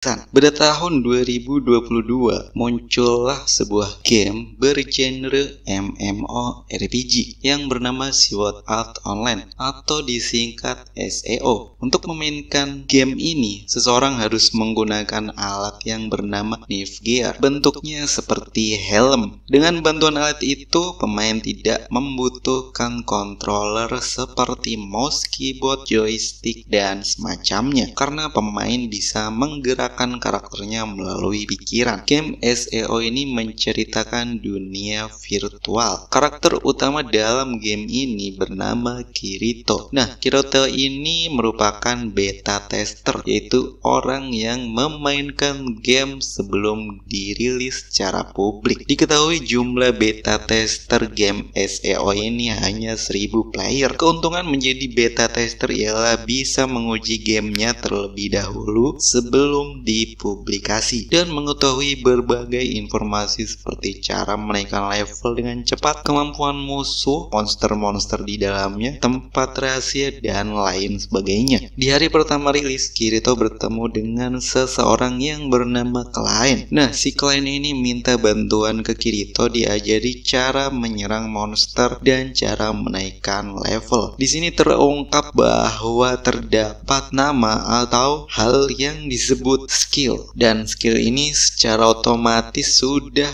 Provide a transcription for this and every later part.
Pada tahun 2022, muncullah sebuah game bergenre MMORPG yang bernama Sword Art Online atau disingkat SEO. Untuk memainkan game ini, seseorang harus menggunakan alat yang bernama Niv-Gear. Bentuknya seperti helm. Dengan bantuan alat itu, pemain tidak membutuhkan controller seperti mouse, keyboard, joystick, dan semacamnya, karena pemain bisa menggerakkan karakternya melalui pikiran. Game SEO ini menceritakan dunia virtual. Karakter utama dalam game ini bernama Kirito. Nah, Kirito ini merupakan beta tester, yaitu orang yang memainkan game sebelum dirilis secara publik. Diketahui jumlah beta tester game SEO ini hanya 1000 player. Keuntungan menjadi beta tester ialah bisa menguji gamenya terlebih dahulu sebelum dipublikasi dan mengetahui berbagai informasi seperti cara menaikkan level dengan cepat, kemampuan musuh, monster-monster di dalamnya, tempat rahasia, dan lain sebagainya. Di hari pertama rilis, Kirito bertemu dengan seseorang yang bernama Klein. Nah, si Klein ini minta bantuan ke Kirito diajari cara menyerang monster dan cara menaikkan level. Di sini terungkap bahwa terdapat nama atau hal yang disebut skill, dan skill ini secara otomatis sudah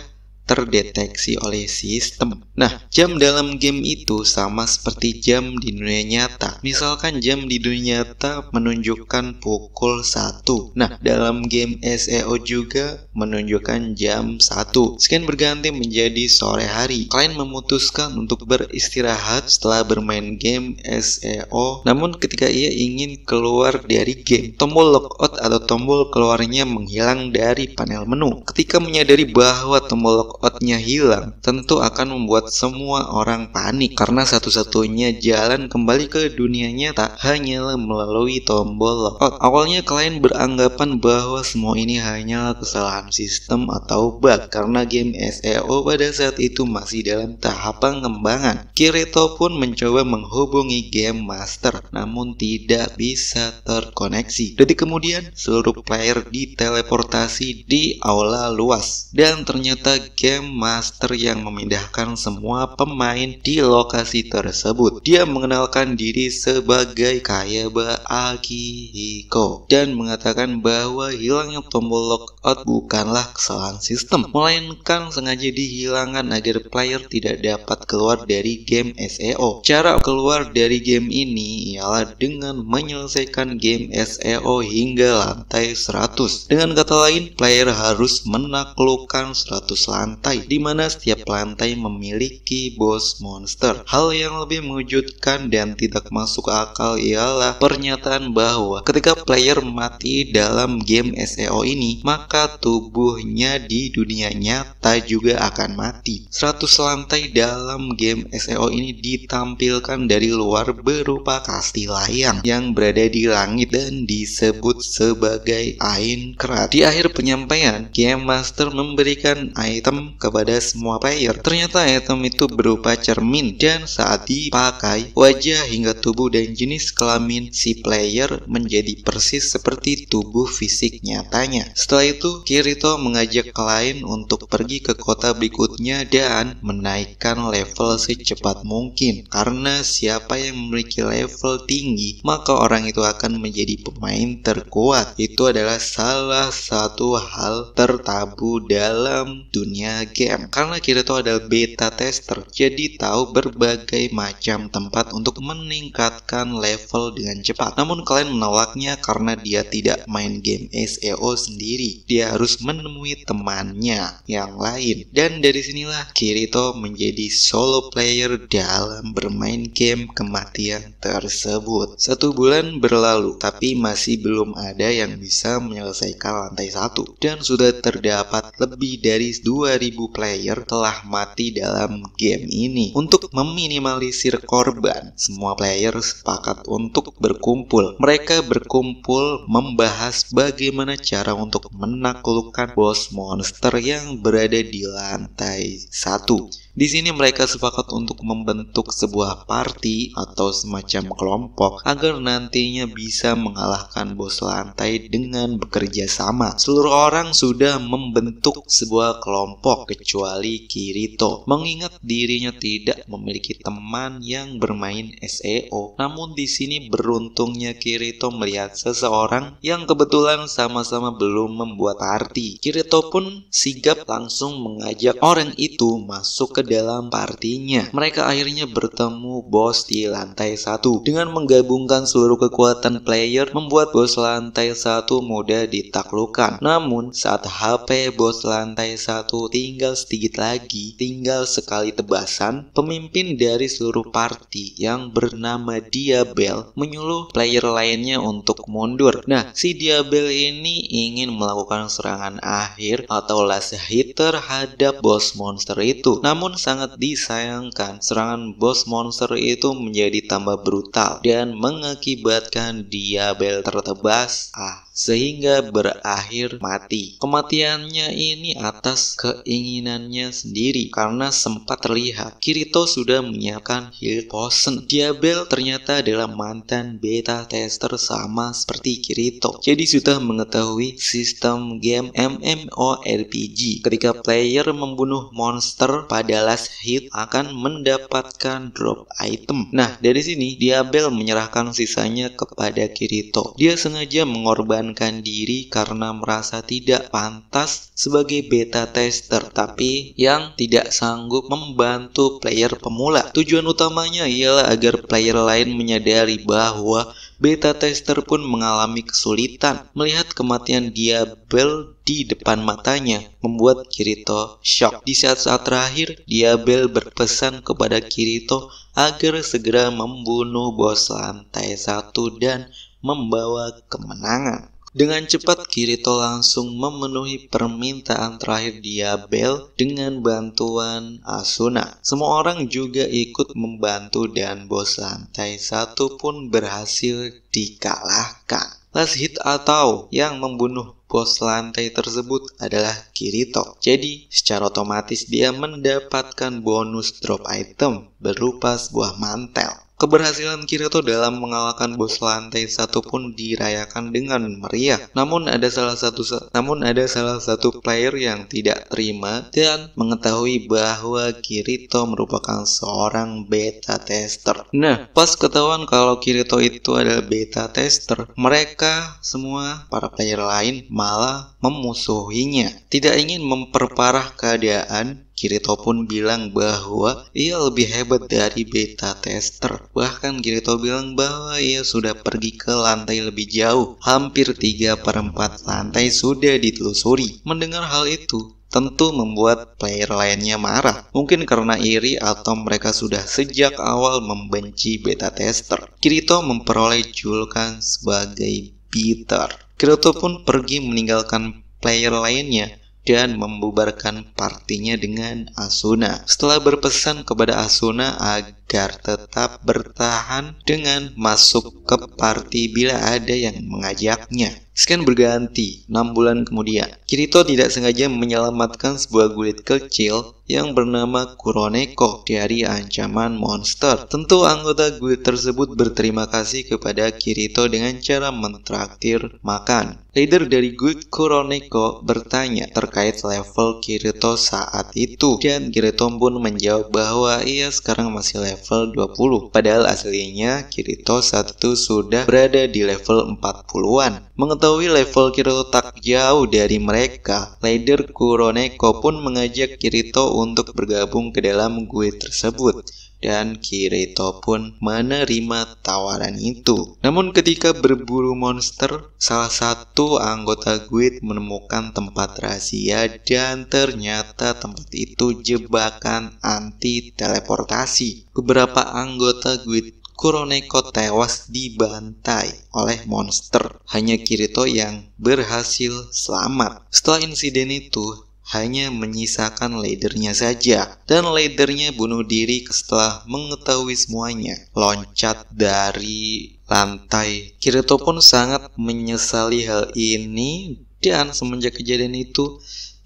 terdeteksi oleh sistem. Nah, jam dalam game itu sama seperti jam di dunia nyata. Misalkan jam di dunia nyata menunjukkan pukul 1. Nah, dalam game SEO juga menunjukkan jam 1. Sekian berganti menjadi sore hari. Kalian memutuskan untuk beristirahat setelah bermain game SEO. Namun ketika ia ingin keluar dari game, tombol logout atau tombol keluarnya menghilang dari panel menu. Ketika menyadari bahwa tombol logoutnya hilang, tentu akan membuat semua orang panik, karena satu-satunya jalan kembali ke dunia nyata hanyalah melalui tombol logout. Awalnya klien beranggapan bahwa semua ini hanyalah kesalahan sistem atau bug, karena game SEO pada saat itu masih dalam tahap pengembangan. Kirito pun mencoba menghubungi game master, namun tidak bisa terkoneksi. Detik kemudian, seluruh player diteleportasi di aula luas, dan ternyata game master yang memindahkan semua pemain di lokasi tersebut. Dia mengenalkan diri sebagai Kayaba Akihiko dan mengatakan bahwa hilangnya tombol logout bukanlah kesalahan sistem, melainkan sengaja dihilangkan agar player tidak dapat keluar dari game SEO. Cara keluar dari game ini ialah dengan menyelesaikan game SEO hingga lantai 100. Dengan kata lain, player harus menaklukkan 100 lantai, di mana setiap lantai memiliki boss monster. Hal yang lebih mengejutkan dan tidak masuk akal ialah pernyataan bahwa ketika player mati dalam game SEO ini, maka tubuhnya di dunia nyata juga akan mati. 100 lantai dalam game SEO ini ditampilkan dari luar berupa kastil layang yang berada di langit dan disebut sebagai Aincrad. Di akhir penyampaian, game master memberikan item kepada semua player. Ternyata item itu berupa cermin, dan saat dipakai, wajah hingga tubuh dan jenis kelamin si player menjadi persis seperti tubuh fisik nyatanya. Setelah itu, Kirito mengajak klien untuk pergi ke kota berikutnya dan menaikkan level secepat mungkin, karena siapa yang memiliki level tinggi, maka orang itu akan menjadi pemain terkuat. Itu adalah salah satu hal tertabu dalam dunia game. Karena Kirito adalah beta tester, jadi tahu berbagai macam tempat untuk meningkatkan level dengan cepat. Namun kalian menolaknya karena dia tidak main game SEO sendiri. Dia harus menemui temannya yang lain. Dan dari sinilah Kirito menjadi solo player dalam bermain game kematian tersebut. 1 bulan berlalu, tapi masih belum ada yang bisa menyelesaikan lantai 1. Dan sudah terdapat lebih dari 2000 player telah mati dalam game ini. Untuk meminimalisir korban, semua player sepakat untuk berkumpul. Mereka berkumpul membahas bagaimana cara untuk menaklukkan boss monster yang berada di lantai 1. Di sini mereka sepakat untuk membentuk sebuah party atau semacam kelompok agar nantinya bisa mengalahkan bos lantai dengan bekerja sama. Seluruh orang sudah membentuk sebuah kelompok kecuali Kirito, mengingat dirinya tidak memiliki teman yang bermain SEO. Namun di sini beruntungnya Kirito melihat seseorang yang kebetulan sama-sama belum membuat party. Kirito pun sigap langsung mengajak orang itu masuk ke dalam partinya. Mereka akhirnya bertemu bos di lantai 1. Dengan menggabungkan seluruh kekuatan player, membuat bos lantai 1 mudah ditaklukkan. Namun saat HP bos lantai 1 tinggal sedikit lagi, tinggal sekali tebasan, pemimpin dari seluruh party yang bernama Diabel menyuruh player lainnya untuk mundur. Nah, si Diabel ini ingin melakukan serangan akhir atau last hit terhadap bos monster itu. Namun sangat disayangkan, serangan bos monster itu menjadi tambah brutal dan mengakibatkan Diabel tertebas sehingga berakhir mati. Kematiannya ini atas keinginannya sendiri karena sempat terlihat Kirito sudah menyiapkan heal potion. Diabel ternyata adalah mantan beta tester sama seperti Kirito, jadi sudah mengetahui sistem game MMORPG. Ketika player membunuh monster pada last hit akan mendapatkan drop item. Nah, dari sini Diabel menyerahkan sisanya kepada Kirito. Dia sengaja mengorbankan diri karena merasa tidak pantas sebagai beta tester, tapi yang tidak sanggup membantu player pemula. Tujuan utamanya ialah agar player lain menyadari bahwa beta tester pun mengalami kesulitan. Melihat kematian Diabel di depan matanya membuat Kirito shock. Di saat-saat terakhir, Diabel berpesan kepada Kirito agar segera membunuh bos lantai 1 dan membawa kemenangan. Dengan cepat Kirito langsung memenuhi permintaan terakhir Diabel dengan bantuan Asuna. Semua orang juga ikut membantu dan bos lantai 1 pun berhasil dikalahkan. Last hit atau yang membunuh bos lantai tersebut adalah Kirito. Jadi secara otomatis dia mendapatkan bonus drop item berupa sebuah mantel. Keberhasilan Kirito dalam mengalahkan bos lantai 1 pun dirayakan dengan meriah. Namun ada salah satu player yang tidak terima dan mengetahui bahwa Kirito merupakan seorang beta tester. Nah, pas ketahuan kalau Kirito itu adalah beta tester, mereka semua para player lain malah memusuhinya. Tidak ingin memperparah keadaan, Kirito pun bilang bahwa ia lebih hebat dari beta tester. Bahkan Kirito bilang bahwa ia sudah pergi ke lantai lebih jauh. Hampir 3/4 lantai sudah ditelusuri. Mendengar hal itu tentu membuat player lainnya marah. Mungkin karena iri atau mereka sudah sejak awal membenci beta tester. Kirito memperoleh julukan sebagai Peter. Kirito pun pergi meninggalkan player lainnya dan membubarkan partinya dengan Asuna. Setelah berpesan kepada Asuna agar tetap bertahan dengan masuk ke party bila ada yang mengajaknya. Scan berganti, 6 bulan kemudian, Kirito tidak sengaja menyelamatkan sebuah guild kecil yang bernama Kuroneko dari ancaman monster. Tentu anggota guild tersebut berterima kasih kepada Kirito dengan cara mentraktir makan. Leader dari guild Kuroneko bertanya terkait level Kirito saat itu, dan Kirito pun menjawab bahwa ia sekarang masih level 20. Padahal aslinya Kirito saat itu sudah berada di level 40-an. Mengetahui level Kirito tak jauh dari mereka, leader Kuroneko pun mengajak Kirito untuk bergabung ke dalam guild tersebut. Dan Kirito pun menerima tawaran itu. Namun ketika berburu monster, salah satu anggota guild menemukan tempat rahasia dan ternyata tempat itu jebakan anti teleportasi. Beberapa anggota guild Kuroneko tewas dibantai oleh monster. Hanya Kirito yang berhasil selamat. Setelah insiden itu, hanya menyisakan leadernya saja, dan leadernya bunuh diri setelah mengetahui semuanya. Loncat dari lantai. Kirito pun sangat menyesali hal ini, dan semenjak kejadian itu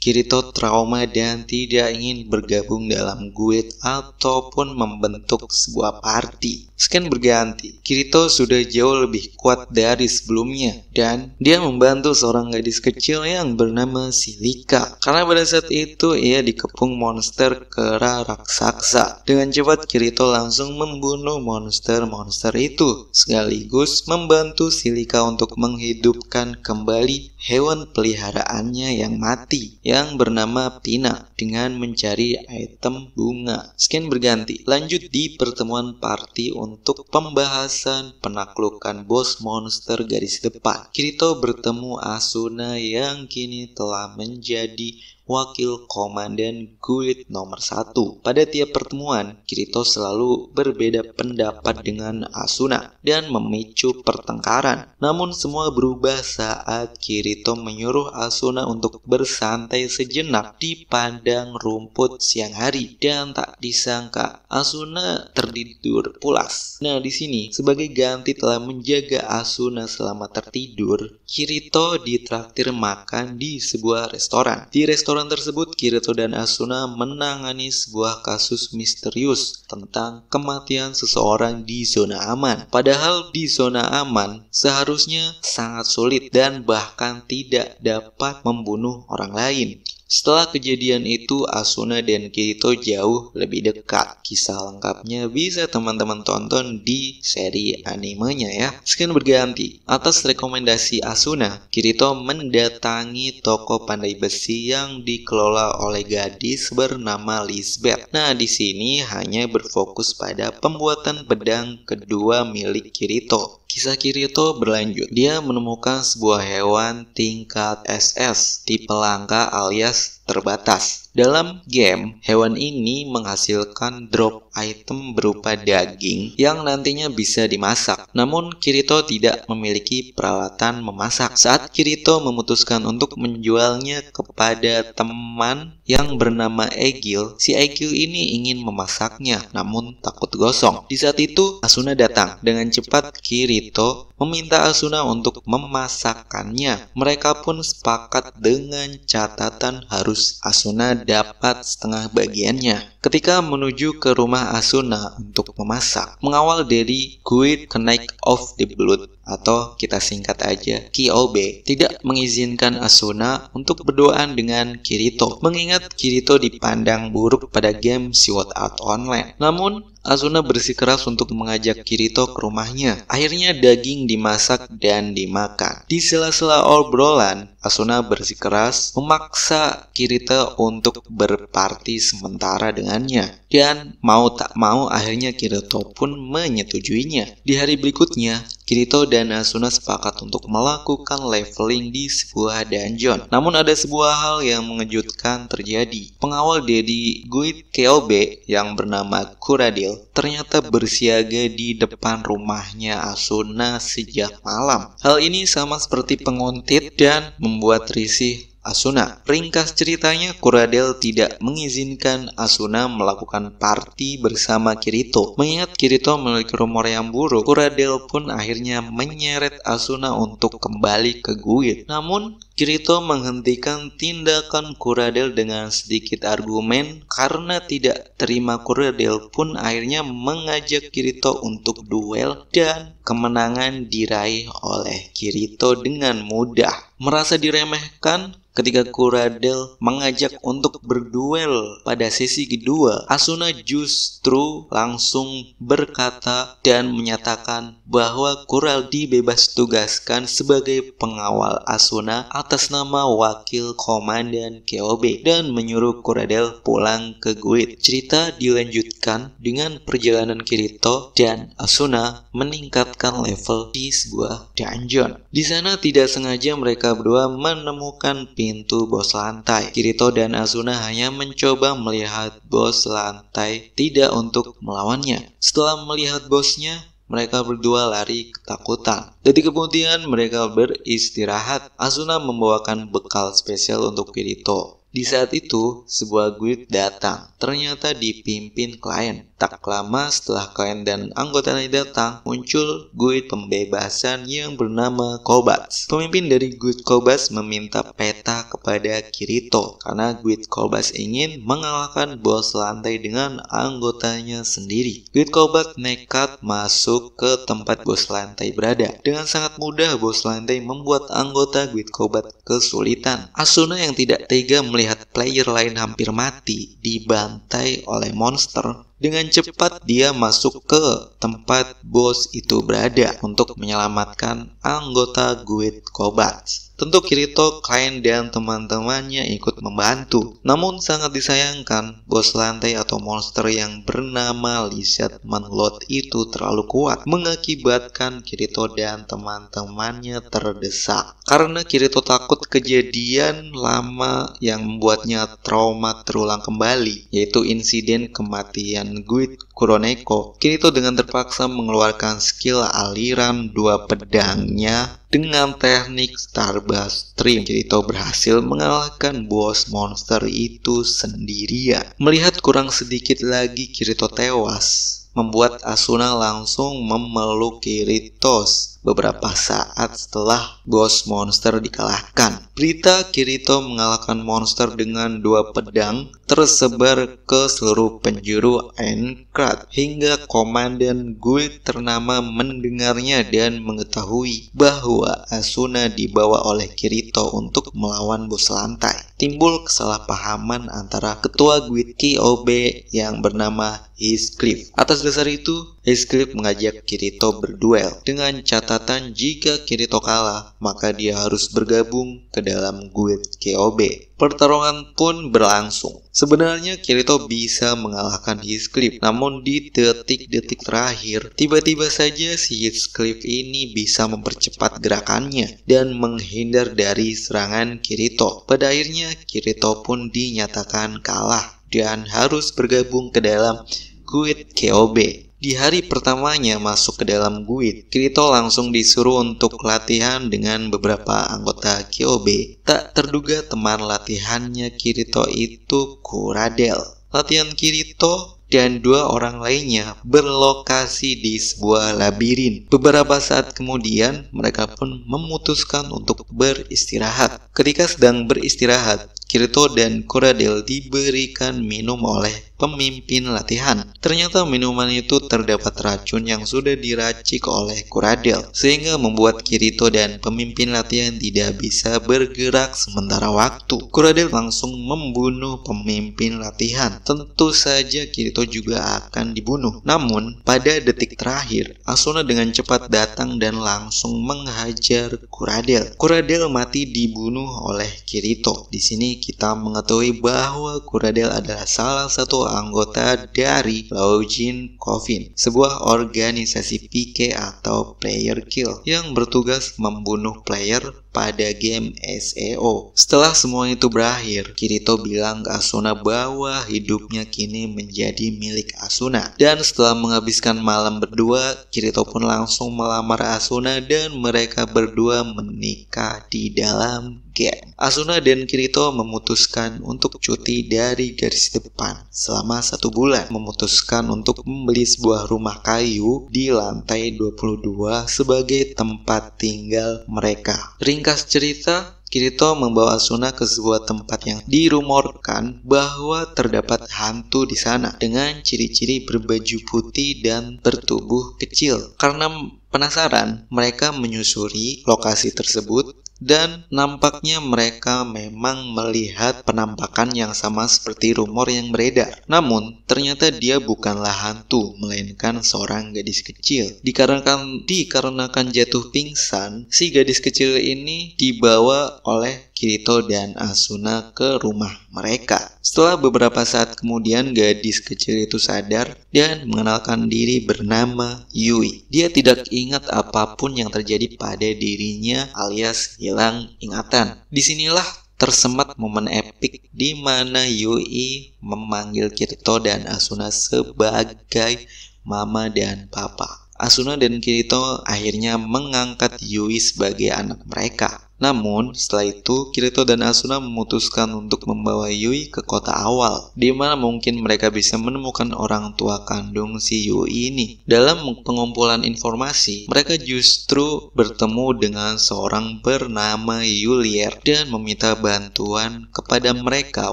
Kirito trauma dan tidak ingin bergabung dalam guild ataupun membentuk sebuah party. Scan berganti, Kirito sudah jauh lebih kuat dari sebelumnya dan dia membantu seorang gadis kecil yang bernama Silika. Karena pada saat itu ia dikepung monster kera raksasa. Dengan cepat Kirito langsung membunuh monster-monster itu, sekaligus membantu Silika untuk menghidupkan kembali hewan peliharaannya yang mati, yang bernama Pina, dengan mencari item bunga. Scan berganti, lanjut di pertemuan party untuk pembahasan penaklukan bos monster garis depan. Kirito bertemu Asuna yang kini telah menjadi wakil komandan guild nomor 1. Pada tiap pertemuan, Kirito selalu berbeda pendapat dengan Asuna dan memicu pertengkaran. Namun semua berubah saat Kirito menyuruh Asuna untuk bersantai sejenak di padang rumput siang hari, dan tak disangka Asuna tertidur pulas. Nah, di sini sebagai ganti telah menjaga Asuna selama tertidur, Kirito ditraktir makan di sebuah restoran. Di restoran tersebut, Kirito dan Asuna menangani sebuah kasus misterius tentang kematian seseorang di zona aman. Padahal di zona aman seharusnya sangat sulit dan bahkan tidak dapat membunuh orang lain. Setelah kejadian itu, Asuna dan Kirito jauh lebih dekat. Kisah lengkapnya bisa teman-teman tonton di seri animenya ya. Scan berganti. Atas rekomendasi Asuna, Kirito mendatangi toko pandai besi yang dikelola oleh gadis bernama Lisbeth. Nah, di sini hanya berfokus pada pembuatan pedang kedua milik Kirito. Kisah Kirito berlanjut. Dia menemukan sebuah hewan tingkat SS, tipe langka alias terbatas. Dalam game, hewan ini menghasilkan drop item berupa daging yang nantinya bisa dimasak. Namun Kirito tidak memiliki peralatan memasak. Saat Kirito memutuskan untuk menjualnya kepada teman yang bernama Egil, si Egil ini ingin memasaknya namun takut gosong. Di saat itu Asuna datang. Dengan cepat Kirito meminta Asuna untuk memasakkannya. Mereka pun sepakat dengan catatan harus Asuna dapat setengah bagiannya. Ketika menuju ke rumah Asuna untuk memasak, mengawal dari Guild Knight of the Blood atau kita singkat aja KOB, tidak mengizinkan Asuna untuk berduaan dengan Kirito, mengingat Kirito dipandang buruk pada game Sword Art Online. Namun Asuna bersikeras untuk mengajak Kirito ke rumahnya. Akhirnya daging dimasak dan dimakan. Di sela-sela obrolan, Asuna bersikeras memaksa Kirito untuk berparti sementara dengannya. Dan mau tak mau akhirnya Kirito pun menyetujuinya. Di hari berikutnya, Kirito dan Asuna sepakat untuk melakukan leveling di sebuah dungeon. Namun ada sebuah hal yang mengejutkan terjadi. Pengawal dari Guild KOB yang bernama Kuradil ternyata bersiaga di depan rumahnya Asuna sejak malam. Hal ini sama seperti penguntit dan membuat risih Asuna. Ringkas ceritanya, Kuradil tidak mengizinkan Asuna melakukan party bersama Kirito. Mengingat Kirito memiliki rumor yang buruk, Kuradil pun akhirnya menyeret Asuna untuk kembali ke guild. Namun Kirito menghentikan tindakan Kuradil dengan sedikit argumen. Karena tidak terima, Kuradil pun akhirnya mengajak Kirito untuk duel dan kemenangan diraih oleh Kirito dengan mudah. Merasa diremehkan ketika Kuradil mengajak untuk berduel pada sesi kedua, Asuna justru langsung berkata dan menyatakan bahwa Kuradil dibebas tugaskan sebagai pengawal Asuna atas nama wakil komandan KOB dan menyuruh Kuradil pulang ke guild. Cerita dilanjutkan dengan perjalanan Kirito dan Asuna meningkatkan level di sebuah dungeon. Di sana tidak sengaja mereka berdua menemukan pintu bos lantai. Kirito dan Asuna hanya mencoba melihat bos lantai, tidak untuk melawannya. Setelah melihat bosnya, mereka berdua lari ketakutan. Detik kemudian mereka beristirahat. Asuna membawakan bekal spesial untuk Kirito. Di saat itu, sebuah guild datang, ternyata dipimpin klien. Tak lama setelah klien dan anggotanya datang, muncul guild pembebasan yang bernama Kobatsu. Pemimpin dari guild Kobatsu meminta peta kepada Kirito, karena guild Kobatsu ingin mengalahkan bos lantai dengan anggotanya sendiri. Guild Kobatsu nekat masuk ke tempat bos lantai berada. Dengan sangat mudah, bos lantai membuat anggota guild Kobatsu kesulitan. Asuna yang tidak tega melihat player lain hampir mati dibantai oleh monster. Dengan cepat dia masuk ke tempat bos itu berada untuk menyelamatkan anggota guild Kobatsu. Tentu Kirito, klien dan teman-temannya ikut membantu. Namun sangat disayangkan, bos lantai atau monster yang bernama Lizard Manlord itu terlalu kuat, mengakibatkan Kirito dan teman-temannya terdesak. Karena Kirito takut kejadian lama yang membuatnya trauma terulang kembali, yaitu insiden kematian guild Kuroneko. Kirito dengan terpaksa mengeluarkan skill aliran dua pedangnya. Dengan teknik Starburst Stream, Kirito berhasil mengalahkan bos monster itu sendirian. Melihat kurang sedikit lagi Kirito tewas, membuat Asuna langsung memeluk Kirito beberapa saat setelah bos monster dikalahkan. Berita Kirito mengalahkan monster dengan dua pedang tersebar ke seluruh penjuru Aincrad hingga komandan guild ternama mendengarnya dan mengetahui bahwa Asuna dibawa oleh Kirito untuk melawan bos lantai. Timbul kesalahpahaman antara ketua guild KOB yang bernama Heathcliff. Atas dasar itu, Heathcliff mengajak Kirito berduel dengan catatan jika Kirito kalah, maka dia harus bergabung ke dalam guild KOB. Pertarungan pun berlangsung. Sebenarnya Kirito bisa mengalahkan Heathcliff, namun di detik-detik terakhir, tiba-tiba saja si Heathcliff ini bisa mempercepat gerakannya dan menghindar dari serangan Kirito. Pada akhirnya, Kirito pun dinyatakan kalah dan harus bergabung ke dalam guild KOB. Di hari pertamanya masuk ke dalam guild, Kirito langsung disuruh untuk latihan dengan beberapa anggota KOB. Tak terduga teman latihannya Kirito itu Kuradel. Latihan Kirito dan dua orang lainnya berlokasi di sebuah labirin. Beberapa saat kemudian, mereka pun memutuskan untuk beristirahat. Ketika sedang beristirahat, Kirito dan Kuradel diberikan minum oleh pemimpin latihan. Ternyata minuman itu terdapat racun yang sudah diracik oleh Kuradel, sehingga membuat Kirito dan pemimpin latihan tidak bisa bergerak sementara waktu. Kuradel langsung membunuh pemimpin latihan. Tentu saja Kirito juga akan dibunuh. Namun, pada detik terakhir, Asuna dengan cepat datang dan langsung menghajar Kuradel. Kuradel mati dibunuh oleh Kirito. Di sini kita mengetahui bahwa Kuradel adalah salah satu anggota dari Loujin Coven, sebuah organisasi PK atau player kill yang bertugas membunuh player pada game SEO. Setelah semua itu berakhir, Kirito bilang ke Asuna bahwa hidupnya kini menjadi milik Asuna. Dan setelah menghabiskan malam berdua, Kirito pun langsung melamar Asuna dan mereka berdua menikah di dalam game. Asuna dan Kirito memutuskan untuk cuti dari garis depan selama 1 bulan. Memutuskan untuk membeli sebuah rumah kayu di lantai 22 sebagai tempat tinggal mereka. Ringkas cerita, Kirito membawa Asuna ke sebuah tempat yang dirumorkan bahwa terdapat hantu di sana dengan ciri-ciri berbaju putih dan bertubuh kecil. Karena penasaran, mereka menyusuri lokasi tersebut dan nampaknya mereka memang melihat penampakan yang sama seperti rumor yang beredar. Namun, ternyata dia bukanlah hantu, melainkan seorang gadis kecil. Dikarenakan jatuh pingsan, si gadis kecil ini dibawa oleh Kirito dan Asuna ke rumah mereka. Setelah beberapa saat kemudian, gadis kecil itu sadar dan mengenalkan diri bernama Yui. Dia tidak ingat apapun yang terjadi pada dirinya alias hilang ingatan. Disinilah tersemat momen epik di mana Yui memanggil Kirito dan Asuna sebagai mama dan papa. Asuna dan Kirito akhirnya mengangkat Yui sebagai anak mereka. Namun, setelah itu, Kirito dan Asuna memutuskan untuk membawa Yui ke kota awal, di mana mungkin mereka bisa menemukan orang tua kandung si Yui ini. Dalam pengumpulan informasi, mereka justru bertemu dengan seorang bernama Yulier dan meminta bantuan kepada mereka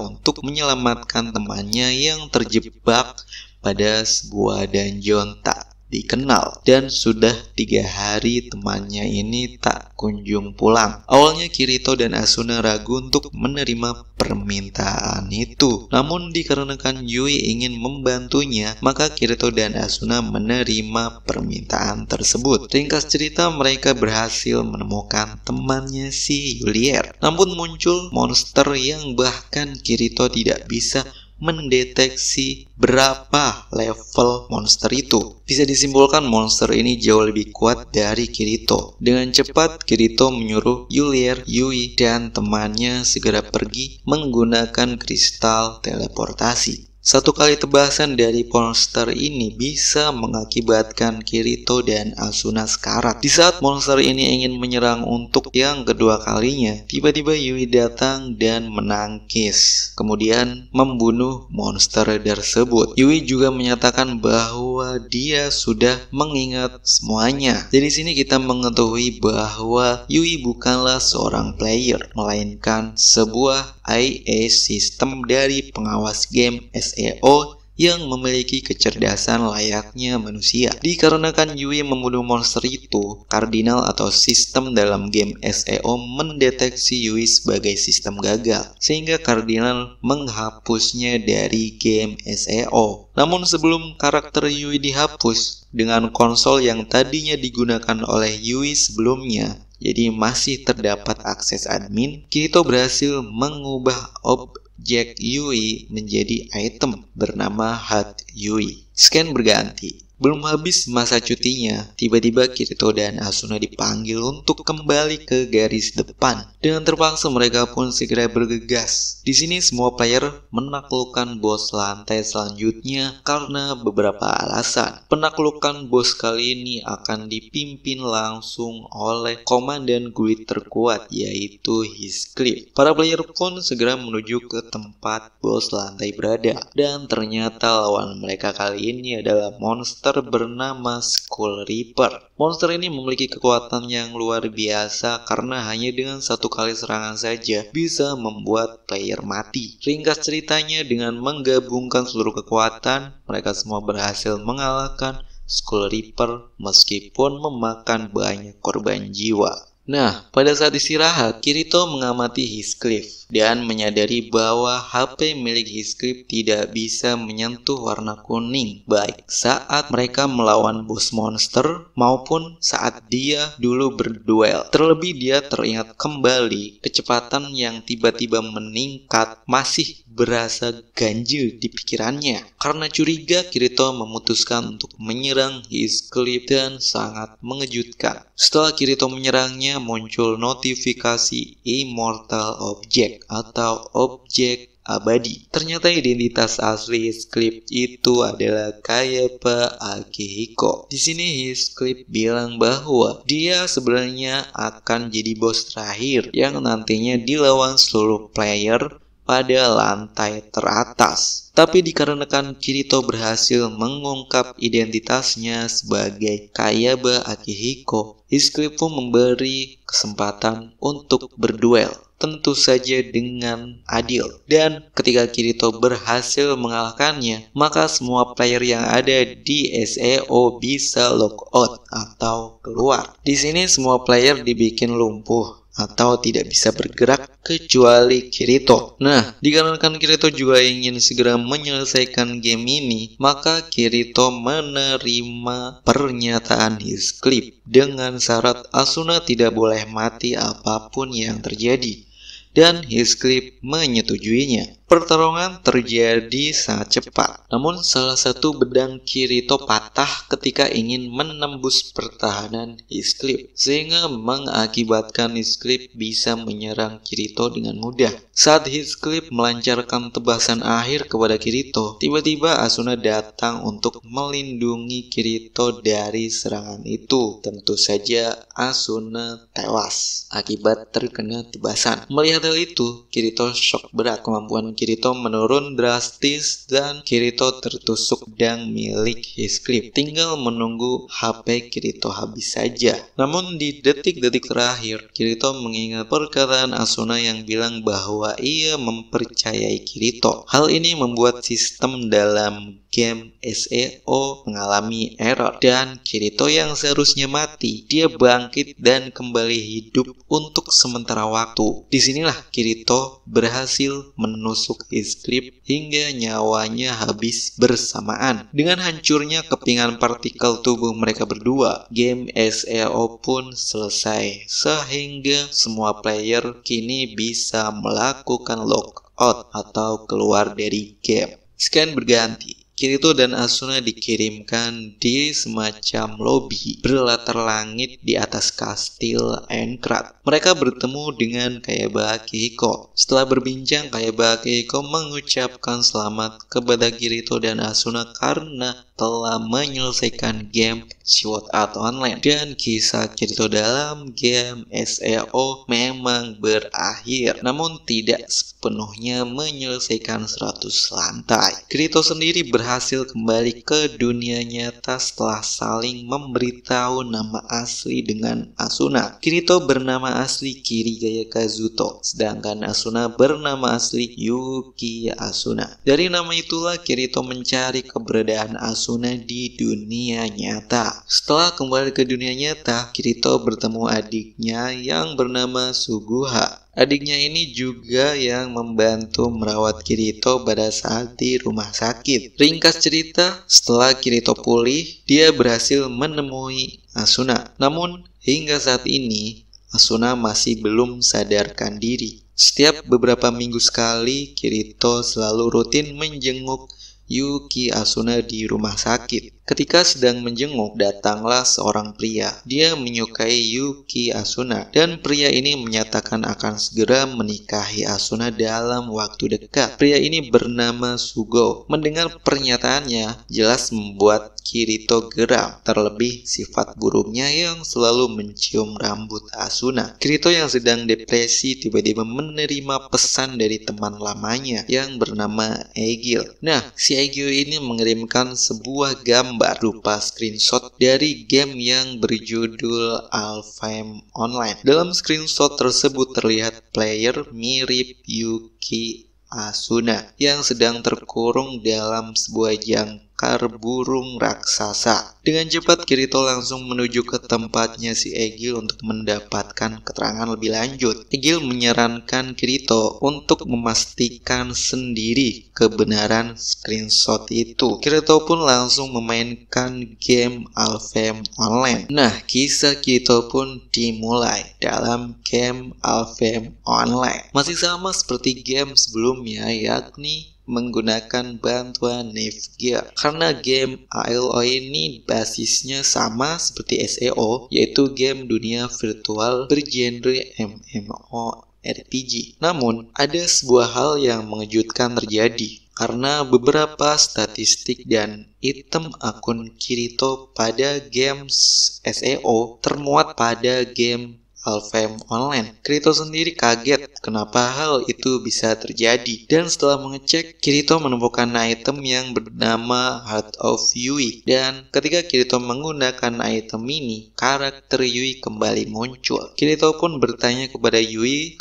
untuk menyelamatkan temannya yang terjebak pada sebuah dungeon tak dikenal, dan sudah 3 hari temannya ini tak kunjung pulang. Awalnya Kirito dan Asuna ragu untuk menerima permintaan itu, namun dikarenakan Yui ingin membantunya, maka Kirito dan Asuna menerima permintaan tersebut. Ringkas cerita, mereka berhasil menemukan temannya si Yulier. Namun muncul monster yang bahkan Kirito tidak bisa mendeteksi berapa level monster itu. Bisa disimpulkan monster ini jauh lebih kuat dari Kirito. Dengan cepat, Kirito menyuruh Yulier, Yui, dan temannya segera pergi menggunakan kristal teleportasi. Satu kali tebasan dari monster ini bisa mengakibatkan Kirito dan Asuna sekarat. Di saat monster ini ingin menyerang untuk yang kedua kalinya, tiba-tiba Yui datang dan menangkis, kemudian membunuh monster tersebut. Yui juga menyatakan bahwa dia sudah mengingat semuanya. Dari sini kita mengetahui bahwa Yui bukanlah seorang player, melainkan sebuah IA sistem dari pengawas game SEO yang memiliki kecerdasan layaknya manusia. Dikarenakan Yui membunuh monster itu, kardinal atau sistem dalam game SEO mendeteksi Yui sebagai sistem gagal, sehingga kardinal menghapusnya dari game SEO. Namun sebelum karakter Yui dihapus, dengan konsol yang tadinya digunakan oleh Yui sebelumnya, jadi masih terdapat akses admin, Kirito berhasil mengubah objek Yui menjadi item bernama Hat Yui. Scan berganti. Belum habis masa cutinya, tiba-tiba Kirito dan Asuna dipanggil untuk kembali ke garis depan. Dengan terpaksa mereka pun segera bergegas. Di sini semua player menaklukkan bos lantai selanjutnya karena beberapa alasan. Penaklukan bos kali ini akan dipimpin langsung oleh komandan guild terkuat, yaitu Heathcliff. Para player pun segera menuju ke tempat bos lantai berada, dan ternyata lawan mereka kali ini adalah monster bernama Skull Reaper. Monster ini memiliki kekuatan yang luar biasa karena hanya dengan satu kali serangan saja bisa membuat player mati. Ringkas ceritanya, dengan menggabungkan seluruh kekuatan, mereka semua berhasil mengalahkan Skull Reaper meskipun memakan banyak korban jiwa. Nah, pada saat istirahat, Kirito mengamati Heathcliff dan menyadari bahwa HP milik Heathcliff tidak bisa menyentuh warna kuning, baik saat mereka melawan bos monster maupun saat dia dulu berduel. Terlebih dia teringat kembali kecepatan yang tiba-tiba meningkat masih berasa ganjil di pikirannya. Karena curiga, Kirito memutuskan untuk menyerang Heathcliff dan sangat mengejutkan. Setelah Kirito menyerangnya, muncul notifikasi Immortal Object atau objek abadi. Ternyata identitas asli Heathcliff itu adalah Kayaba Akihiko. Di sini Heathcliff bilang bahwa dia sebenarnya akan jadi bos terakhir yang nantinya dilawan seluruh player pada lantai teratas. Tapi dikarenakan Kirito berhasil mengungkap identitasnya sebagai Kayaba Akihiko, Heathcliff pun memberi kesempatan untuk berduel, tentu saja dengan adil. Dan ketika Kirito berhasil mengalahkannya, maka semua player yang ada di SEO bisa logout atau keluar. Di sini semua player dibikin lumpuh atau tidak bisa bergerak kecuali Kirito. Nah, dikarenakan Kirito juga ingin segera menyelesaikan game ini, maka Kirito menerima pernyataan Heathcliff dengan syarat Asuna tidak boleh mati apapun yang terjadi. Dan Heathcliff menyetujuinya. Pertarungan terjadi sangat cepat, namun salah satu pedang Kirito patah ketika ingin menembus pertahanan Heathcliff, sehingga mengakibatkan Heathcliff bisa menyerang Kirito dengan mudah. Saat Heathcliff melancarkan tebasan akhir kepada Kirito, tiba-tiba Asuna datang untuk melindungi Kirito dari serangan itu. Tentu saja Asuna tewas akibat terkena tebasan. Melihat hal itu, Kirito shock berat. Kemampuan Kirito menurun drastis dan Kirito tertusuk pedang milik Heathcliff. Tinggal menunggu HP Kirito habis saja. Namun di detik-detik terakhir, Kirito mengingat perkataan Asuna yang bilang bahwa ia mempercayai Kirito. Hal ini membuat sistem dalam game SEO mengalami error dan Kirito yang seharusnya mati, dia bangkit dan kembali hidup untuk sementara waktu. Disinilah Kirito berhasil menusuk Heathcliff hingga nyawanya habis bersamaan. Dengan hancurnya kepingan partikel tubuh mereka berdua, game SEO pun selesai, sehingga semua player kini bisa melakukan logout atau keluar dari game. Scan berganti. Kirito dan Asuna dikirimkan di semacam lobi berlatar langit di atas kastil Aincrad. Mereka bertemu dengan Kayaba Akihiko. Setelah berbincang, Kayaba Akihiko mengucapkan selamat kepada Kirito dan Asuna karena telah menyelesaikan game Sword Art Online, dan kisah Kirito dalam game SEO memang berakhir, namun tidak sepenuhnya menyelesaikan 100 lantai. Kirito sendiri berhasil kembali ke dunia nyata setelah saling memberitahu nama asli dengan Asuna. Kirito bernama asli Kirigaya Kazuto, sedangkan Asuna bernama asli Yuki Asuna. Dari nama itulah Kirito mencari keberadaan Asuna di dunia nyata. Setelah kembali ke dunia nyata, Kirito bertemu adiknya yang bernama Suguha. Adiknya ini juga yang membantu merawat Kirito pada saat di rumah sakit. Ringkas cerita, setelah Kirito pulih, dia berhasil menemui Asuna. Namun, hingga saat ini, Asuna masih belum sadarkan diri. Setiap beberapa minggu sekali, Kirito selalu rutin menjenguk Yuki Asuna di rumah sakit. Ketika sedang menjenguk, datanglah seorang pria. Dia menyukai Yuki Asuna, dan pria ini menyatakan akan segera menikahi Asuna dalam waktu dekat. Pria ini bernama Sugo. Mendengar pernyataannya, jelas membuat Kirito geram, terlebih sifat burungnya yang selalu mencium rambut Asuna. Kirito yang sedang depresi tiba-tiba menerima pesan dari teman lamanya yang bernama Egil. Nah, si Egil ini mengirimkan sebuah gambar berupa screenshot dari game yang berjudul Alfheim Online. Dalam screenshot tersebut terlihat player mirip Yuki Asuna yang sedang terkurung dalam sebuah jangkar burung raksasa. Dengan cepat Kirito langsung menuju ke tempatnya si Egil untuk mendapatkan keterangan lebih lanjut. Egil menyarankan Kirito untuk memastikan sendiri kebenaran screenshot itu. Kirito pun langsung memainkan game Alfheim Online. Nah, kisah Kirito pun dimulai dalam game Alfheim Online. Masih sama seperti game sebelumnya, yakni menggunakan bantuan Navigear. Karena game ALO ini basisnya sama seperti SEO, yaitu game dunia virtual bergenre MMORPG. Namun, ada sebuah hal yang mengejutkan terjadi, karena beberapa statistik dan item akun Kirito pada games SEO termuat pada game Alfheim Online. Kirito sendiri kaget kenapa hal itu bisa terjadi, dan setelah mengecek, Kirito menemukan item yang bernama Heart of Yui, dan ketika Kirito menggunakan item ini, karakter Yui kembali muncul. Kirito pun bertanya kepada Yui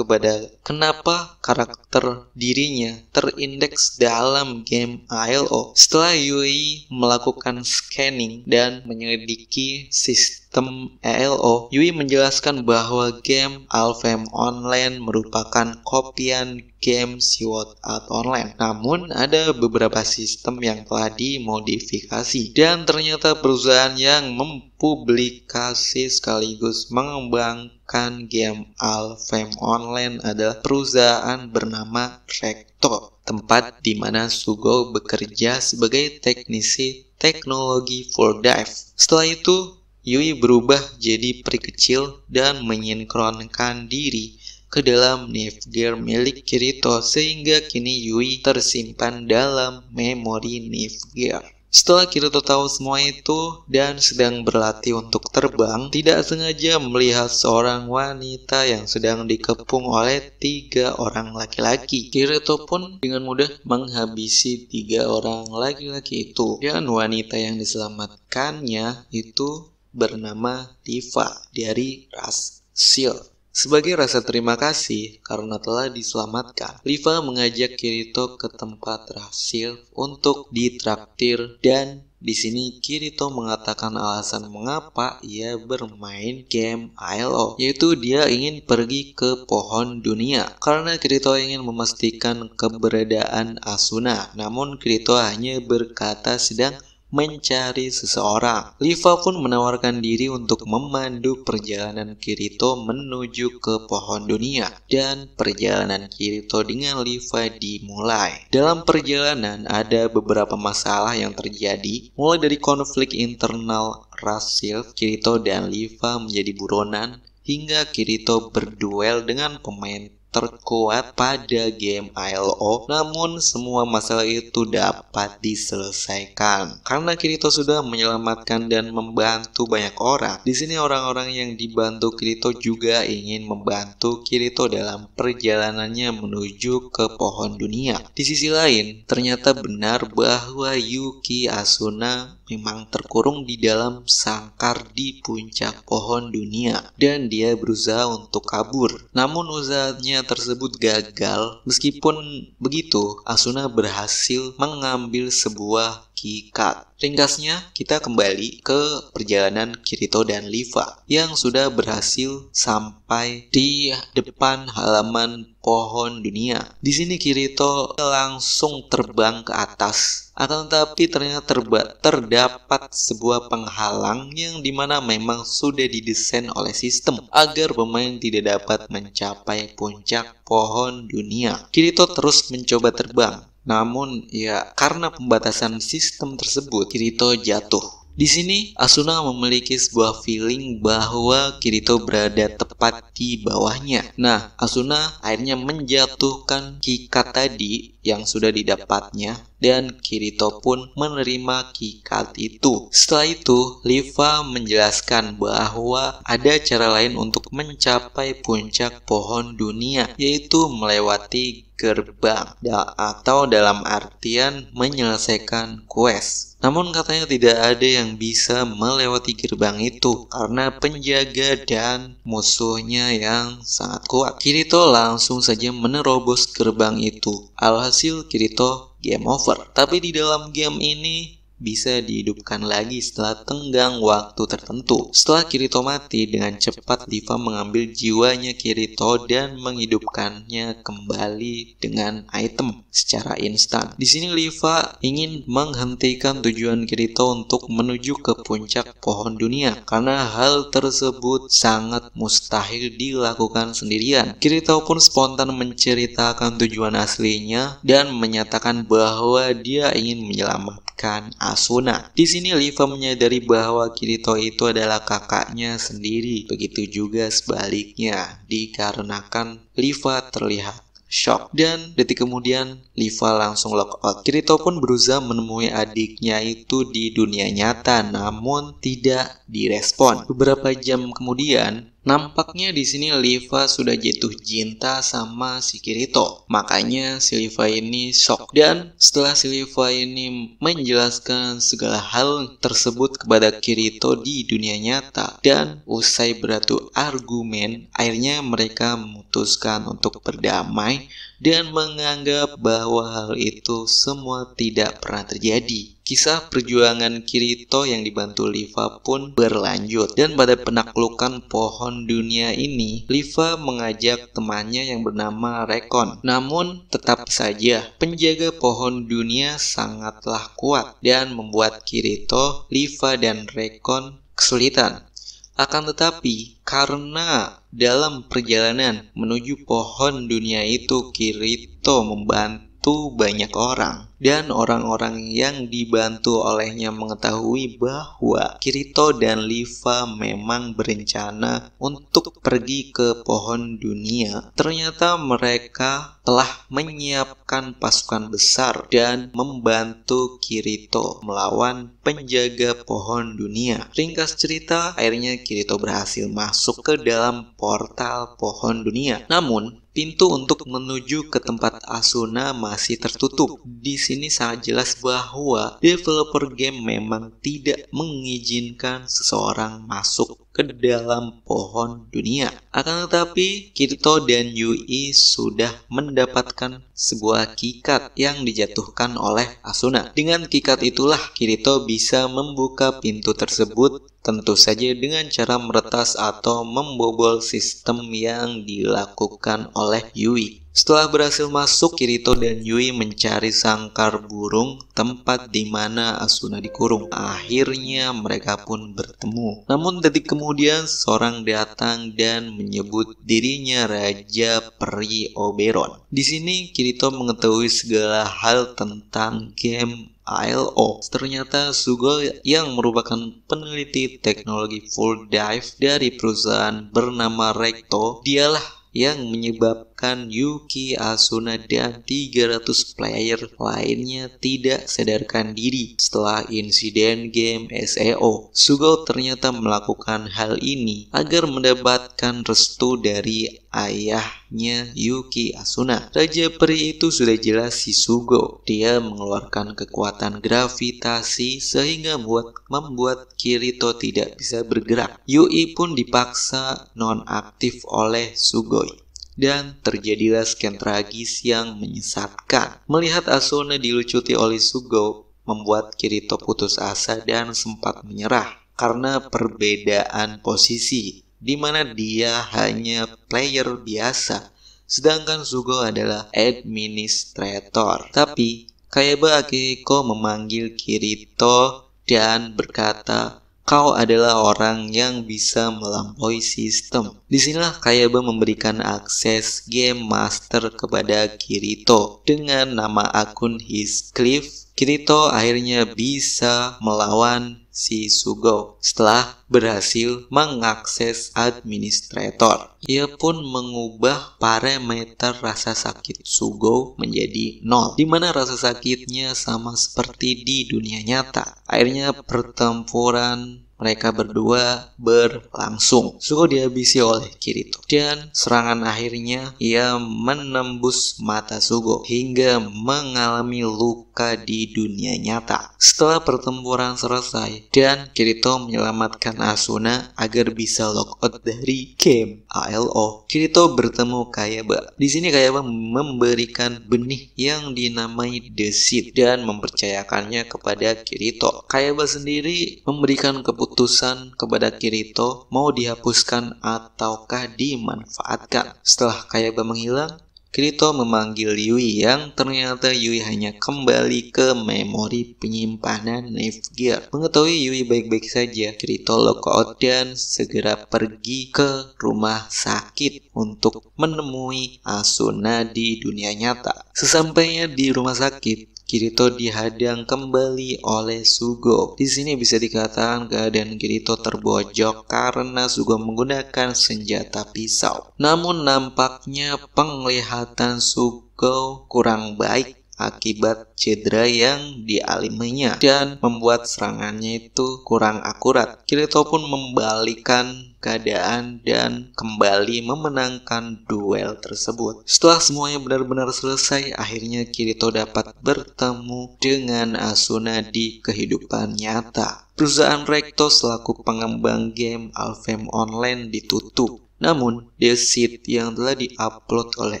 kenapa karakter dirinya terindeks dalam game ALO. Setelah Yui melakukan scanning dan menyelidiki sistem ALO, Yui menjelaskan bahwa game Alfheim Online merupakan kopian game Sword Art Online. Namun ada beberapa sistem yang telah dimodifikasi, dan ternyata perusahaan yang mempublikasi sekaligus mengembangkan game Alfheim Online adalah perusahaan bernama Rector. tempat di mana Sugo bekerja sebagai teknisi teknologi for dive. Setelah itu, Yui berubah jadi peri kecil dan menyinkronkan diri ke dalam Niv-Gear milik Kirito sehingga kini Yui tersimpan dalam memori Niv-Gear. Setelah Kirito tahu semua itu dan sedang berlatih untuk terbang, tidak sengaja melihat seorang wanita yang sedang dikepung oleh 3 orang laki-laki. Kirito pun dengan mudah menghabisi 3 orang laki-laki itu, dan wanita yang diselamatkannya itu bernama Liva dari ras Seal. Sebagai rasa terima kasih karena telah diselamatkan, Liva mengajak Kirito ke tempat Seal untuk ditraktir, dan di sini Kirito mengatakan alasan mengapa ia bermain game ILO, yaitu dia ingin pergi ke pohon dunia karena Kirito ingin memastikan keberadaan Asuna. Namun Kirito hanya berkata sedang mencari seseorang. Liva pun menawarkan diri untuk memandu perjalanan Kirito menuju ke pohon dunia, dan perjalanan Kirito dengan Liva dimulai. Dalam perjalanan ada beberapa masalah yang terjadi, mulai dari konflik internal ras Seal, Kirito dan Liva menjadi buronan, hingga Kirito berduel dengan pemain terkuat pada game ILO. Namun semua masalah itu dapat diselesaikan karena Kirito sudah menyelamatkan dan membantu banyak orang. Di sini orang-orang yang dibantu Kirito juga ingin membantu Kirito dalam perjalanannya menuju ke pohon dunia. Di sisi lain, ternyata benar bahwa Yuki Asuna memang terkurung di dalam sangkar di puncak pohon dunia dan dia berusaha untuk kabur. Namun usahanya tersebut gagal. Meskipun begitu, Asuna berhasil mengambil sebuah key card. Ringkasnya, kita kembali ke perjalanan Kirito dan Liva yang sudah berhasil sampai di depan halaman pohon dunia. Di sini Kirito langsung terbang ke atas. Akan tetapi ternyata terdapat sebuah penghalang yang dimana memang sudah didesain oleh sistem agar pemain tidak dapat mencapai puncak pohon dunia. Kirito terus mencoba terbang. Namun ya karena pembatasan sistem tersebut, Kirito jatuh. Di sini Asuna memiliki sebuah feeling bahwa Kirito berada tepat di bawahnya. Nah, Asuna akhirnya menjatuhkan kikat tadi yang sudah didapatnya dan Kirito pun menerima kikat itu. Setelah itu, Liva menjelaskan bahwa ada cara lain untuk mencapai puncak pohon dunia, yaitu melewati gerbang atau dalam artian menyelesaikan quest. Namun katanya tidak ada yang bisa melewati gerbang itu karena penjaga dan musuhnya yang sangat kuat. Kirito langsung saja menerobos gerbang itu. Alhasil Kirito game over. Tapi di dalam game ini bisa dihidupkan lagi setelah tenggang waktu tertentu. Setelah Kirito mati, dengan cepat Liva mengambil jiwanya Kirito dan menghidupkannya kembali dengan item secara instan. Di sini Liva ingin menghentikan tujuan Kirito untuk menuju ke puncak pohon dunia karena hal tersebut sangat mustahil dilakukan sendirian. Kirito pun spontan menceritakan tujuan aslinya dan menyatakan bahwa dia ingin menyelamatkan Asuna. Di sini Liva menyadari bahwa Kirito itu adalah kakaknya sendiri. Begitu juga sebaliknya, dikarenakan Liva terlihat shock. Dan detik kemudian Liva langsung lockout. Kirito pun berusaha menemui adiknya itu di dunia nyata, namun tidak direspon. Beberapa jam kemudian, nampaknya di sini Liva sudah jatuh cinta sama si Kirito. Makanya si Liva ini shock. Dan setelah si Liva ini menjelaskan segala hal tersebut kepada Kirito di dunia nyata dan usai beradu argumen, akhirnya mereka memutuskan untuk berdamai dan menganggap bahwa hal itu semua tidak pernah terjadi. Kisah perjuangan Kirito yang dibantu Liva pun berlanjut, dan pada penaklukan pohon dunia ini, Liva mengajak temannya yang bernama Rekon. Namun tetap saja penjaga pohon dunia sangatlah kuat dan membuat Kirito, Liva, dan Rekon kesulitan. Akan tetapi, karena dalam perjalanan menuju pohon dunia itu Kirito membantu membantu banyak orang. Dan orang-orang yang dibantu olehnya mengetahui bahwa Kirito dan Leeva memang berencana untuk pergi ke pohon dunia. Ternyata mereka telah menyiapkan pasukan besar dan membantu Kirito melawan penjaga pohon dunia. Ringkas cerita, akhirnya Kirito berhasil masuk ke dalam portal pohon dunia. Namun, pintu untuk menuju ke tempat Asuna masih tertutup. Di sini sangat jelas bahwa developer game memang tidak mengizinkan seseorang masuk ke dalam pohon dunia. Akan tetapi, Kirito dan Yui sudah mendapatkan sebuah kikat yang dijatuhkan oleh Asuna. Dengan kikat itulah Kirito bisa membuka pintu tersebut, tentu saja dengan cara meretas atau membobol sistem yang dilakukan oleh Yui. Setelah berhasil masuk, Kirito dan Yui mencari sangkar burung, tempat di mana Asuna dikurung. Akhirnya mereka pun bertemu. Namun detik kemudian seorang datang dan menyebut dirinya Raja Peri Oberon. Di sini Kirito mengetahui segala hal tentang game ALO. Ternyata Sugou yang merupakan peneliti teknologi full dive dari perusahaan bernama Recto, dialah yang menyebabkan Yuki, Asuna, dan 300 player lainnya tidak sadarkan diri setelah insiden game SEO. Sugou ternyata melakukan hal ini agar mendapatkan restu dari ayahnya Yuki, Asuna. Raja Peri itu sudah jelas si Sugou. Dia mengeluarkan kekuatan gravitasi sehingga membuat Kirito tidak bisa bergerak. Yui pun dipaksa nonaktif oleh Sugoi. Dan terjadilah sken tragis yang menyesatkan. Melihat Asuna dilucuti oleh Sugou membuat Kirito putus asa dan sempat menyerah karena perbedaan posisi, di mana dia hanya player biasa, sedangkan Sugou adalah administrator. Tapi Kayaba Akihiko memanggil Kirito dan berkata, "Kau adalah orang yang bisa melampaui sistem." Disinilah Kayaba memberikan akses Game Master kepada Kirito. Dengan nama akun Heathcliff, Kirito akhirnya bisa melawan si Sugou setelah berhasil mengakses administrator. Ia pun mengubah parameter rasa sakit Sugou menjadi 0, di mana rasa sakitnya sama seperti di dunia nyata. Akhirnya pertempuran mereka berdua berlangsung. Sugou dihabisi oleh Kirito dan serangan akhirnya ia menembus mata Sugou hingga mengalami luka di dunia nyata. Setelah pertempuran selesai dan Kirito menyelamatkan Asuna agar bisa logout dari game ALO, Kirito bertemu Kayaba. Di sini Kayaba memberikan benih yang dinamai The Seed dan mempercayakannya kepada Kirito. Kayaba sendiri memberikan keputusan kepada Kirito mau dihapuskan ataukah dimanfaatkan. Setelah Kayaba menghilang, Kirito memanggil Yui yang ternyata Yui hanya kembali ke memori penyimpanan Nevergear. Mengetahui Yui baik-baik saja, Kirito logout dan segera pergi ke rumah sakit untuk menemui Asuna di dunia nyata. Sesampainya di rumah sakit, Kirito dihadang kembali oleh Sugou. Di sini bisa dikatakan keadaan Kirito terbojok karena Sugou menggunakan senjata pisau. Namun nampaknya penglihatan Sugou kurang baik akibat cedera yang dialaminya dan membuat serangannya itu kurang akurat. Kirito pun membalikan keadaan dan kembali memenangkan duel tersebut. Setelah semuanya benar-benar selesai, akhirnya Kirito dapat bertemu dengan Asuna di kehidupan nyata. Perusahaan Recto selaku pengembang game Alfheim Online ditutup. Namun, The Seed yang telah diupload oleh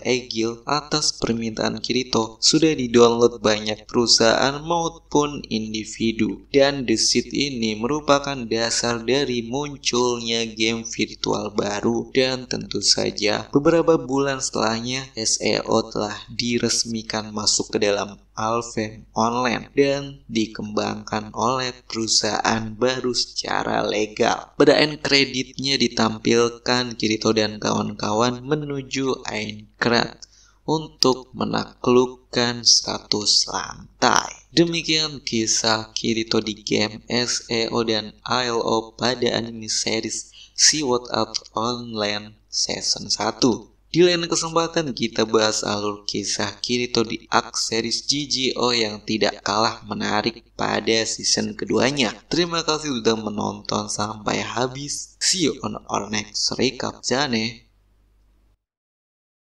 Egil atas permintaan Kirito sudah didownload banyak perusahaan maupun individu. Dan The Seed ini merupakan dasar dari munculnya game virtual baru. Dan tentu saja, beberapa bulan setelahnya, SEO telah diresmikan masuk ke dalam Alfheim Online dan dikembangkan oleh perusahaan baru secara legal. Pada end kreditnya ditampilkan Kirito dan kawan-kawan menuju Aincrad untuk menaklukkan 100 lantai. Demikian kisah Kirito di game SEO dan ILO pada anime series Sword Art Online Season 1. Di lain kesempatan kita bahas alur kisah Kirito di arc series GGO yang tidak kalah menarik pada season keduanya. Terima kasih sudah menonton sampai habis. See you on our next recap, Jane.